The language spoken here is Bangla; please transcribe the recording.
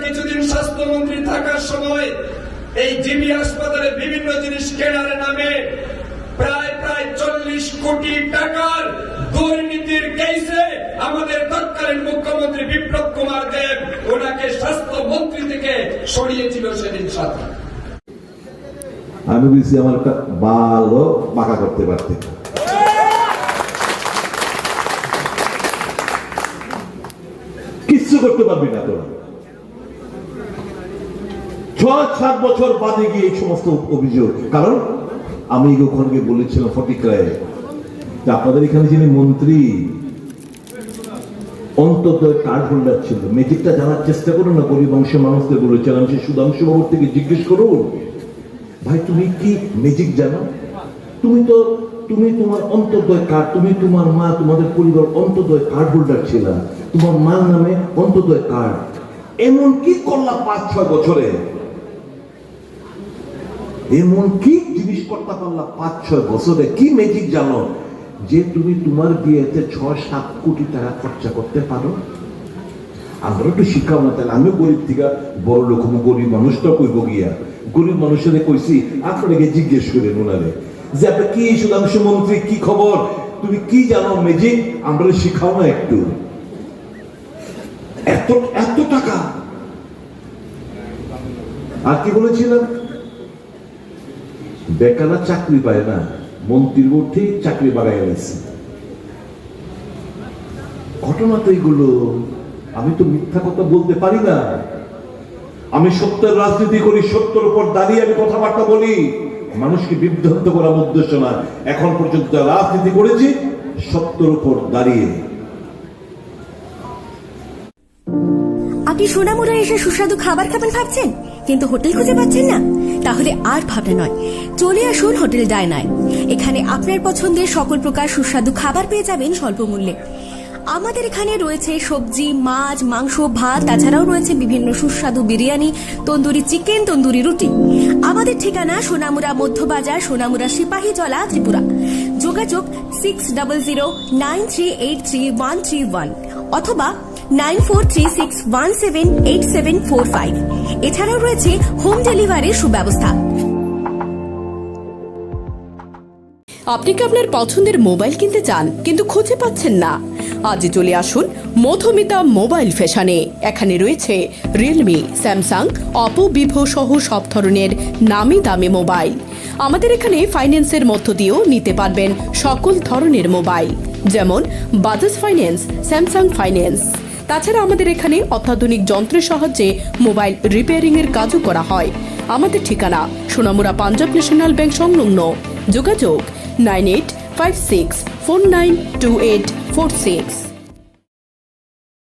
কিছুদিন স্বাস্থ্যমন্ত্রী থাকার সময় এই জিবি হাসপাতালে বিভিন্ন জিনিস কেনার নামে প্রায় 40 কোটি টাকার দুর্নীতির কেসে আমাদের তৎকালীন মুখ্যমন্ত্রী বিপ্লব কুমার দেব ওনাকে স্বাস্থ্যমন্ত্রী থেকে সরিয়েছিল সেদিন সাথে। আমি বলছি আমার একটা ভালো পাকা করতে পারতে, কিচ্ছু করতে পারবি না তোরা। 6-7 বছর বাদে গিয়ে এই সমস্ত অভিযোগ, কারণ আমি ওখানে বলেছিলাম ফটিকরায় যে আপনাদের এখানে যিনি মন্ত্রী অন্তত কার্ড হোল্ডার ছিল, ম্যাজিকটা জানার চেষ্টা করুন না। গরিব অংশের মানুষদের বলেছিলাম সে সুধাংশু বাবুর থেকে জিজ্ঞেস করুন, ভাই তুমি কি ম্যাজিক জানো? তুমি তোমার অন্তর্দয় কার্ড, তুমি তোমার মা তোমাদের পরিবার অন্তর্দয় কার্ড হোল্ডার ছিল, তোমার মার নামে অন্তর্দয় কার্ড। এমন কি করলা 5-6 বছরে? এমন কি জিনিস করতে পারলা 5-6 বছরে? কি ম্যাজিক জানো যে তুমি তোমার বিয়েতে 6-7 কোটি টাকা খরচা করতে পারো? আমরা একটু শিখাও না, তাহলে আমিও গরিব থেকে বড় লোক, গরিব মানুষটা কইব গিয়া। গরিব মানুষের কইছি আপনাকে জিজ্ঞেস করেন ওনারে যে আপনি কি সুধাংশু মন্ত্রী, কি খবর, তুমি কি জানো ম্যাজিক, আমরা শিখাও না একটু। এত টাকা। আর কি বলেছিলাম? বেকাররা চাকরি পায় না, মন্ত্রীর মধ্যে চাকরি বাড়াই গেছে। ঘটনা তো এইগুলো। আমি তো মিথ্যা কথা বলতে পারি না। আমি সত্যের রাজনীতি করি, সত্যের উপর দাঁড়িয়ে আমি কথাবার্তা বলি। মানুষকে বিভ্রান্ত করার উদ্দেশ্য না। এখন পর্যন্ত রাজনীতি করেছি সত্যের উপর দাঁড়িয়ে। আপনি সোনামুড়া এসে সুস্বাদু খাবার খাবেন ভাবছেন, কিন্তু হোটেল খুঁজে পাচ্ছেন না? তাহলে আর ভাবনা নয়, চলে আসুন হোটেল ডায়নায়। এখানে আপনার পছন্দের সকল প্রকার সুস্বাদু খাবার পেয়ে যাবেন স্বল্প মূল্যে। আমাদের এখানে রয়েছে সবজি, মাছ, মাংস, ভাত, তাছাড়াও রয়েছে বিভিন্ন সুস্বাদু বিরিয়ানি, তন্দুরি চিকেন, তন্দুরি রুটি। আমাদের ঠিকানা সোনামুড়া মধ্যবাজার, সোনামুড়া সিপাহীজলা, ত্রিপুরা। যোগাযোগ 600093833131 অথবা 9436178745। এছাড়াও রয়েছে হোম ডেলিভারির সুব্যবস্থা। আপনি কি আপনার পছন্দের মোবাইল কিনতে চান কিন্তু খুঁজে পাচ্ছেন না? আজই চলে আসুন মধুমিতা মোবাইল ফ্যাশনে। এখানে রয়েছে রিয়েলমি, স্যামসাং, অপো, ভিভো সহ সব ধরনের নামি দামি মোবাইল। আমাদের এখানে ফাইন্যান্সের মধ্য দিয়েও নিতে পারবেন সকল ধরনের মোবাইল, যেমন বাজাজ ফাইন্যান্স, স্যামসাং ফাইন্যান্স। তাছাড়া আমাদের এখানে অত্যাধুনিক যন্ত্রের সাহায্যে মোবাইল রিপেয়ারিং এর কাজও করা হয়। আমাদের ঠিকানা সোনামুড়া পাঞ্জাব ন্যাশনাল ব্যাংক সংলগ্ন। যোগাযোগ 9856492846।